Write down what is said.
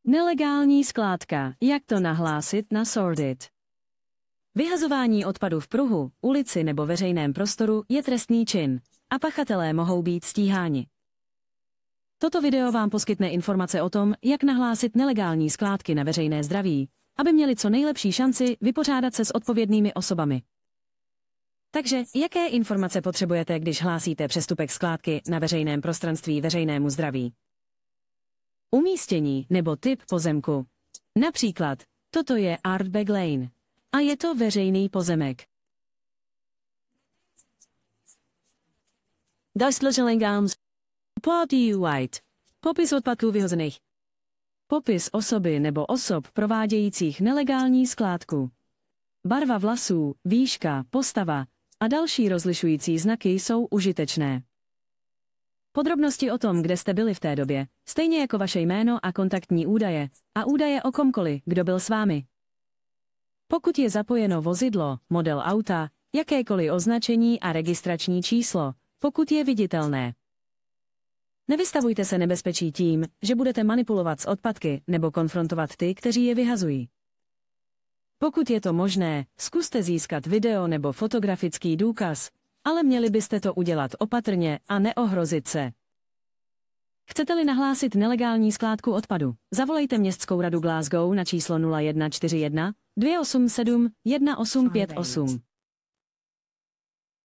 Nelegální skládka. Jak to nahlásit na Sorted? Vyhazování odpadu v pruhu, ulici nebo veřejném prostoru je trestný čin a pachatelé mohou být stíháni. Toto video vám poskytne informace o tom, jak nahlásit nelegální skládky na veřejné zdraví, aby měli co nejlepší šanci vypořádat se s odpovědnými osobami. Takže, jaké informace potřebujete, když hlásíte přestupek skládky na veřejném prostranství veřejnému zdraví? Umístění nebo typ pozemku. Například, toto je Ardbeg Lane. A je to veřejný pozemek. White. Popis odpadků vyhozených. Popis osoby nebo osob provádějících nelegální skládku. Barva vlasů, výška, postava a další rozlišující znaky jsou užitečné. Podrobnosti o tom, kde jste byli v té době, stejně jako vaše jméno a kontaktní údaje a údaje o komkoliv, kdo byl s vámi. Pokud je zapojeno vozidlo, model auta, jakékoliv označení a registrační číslo, pokud je viditelné. Nevystavujte se nebezpečí tím, že budete manipulovat s odpadky nebo konfrontovat ty, kteří je vyhazují. Pokud je to možné, zkuste získat video nebo fotografický důkaz, ale měli byste to udělat opatrně a neohrozit se. Chcete-li nahlásit nelegální skládku odpadu, zavolejte Městskou radu Glasgow na číslo 0141 287 1858.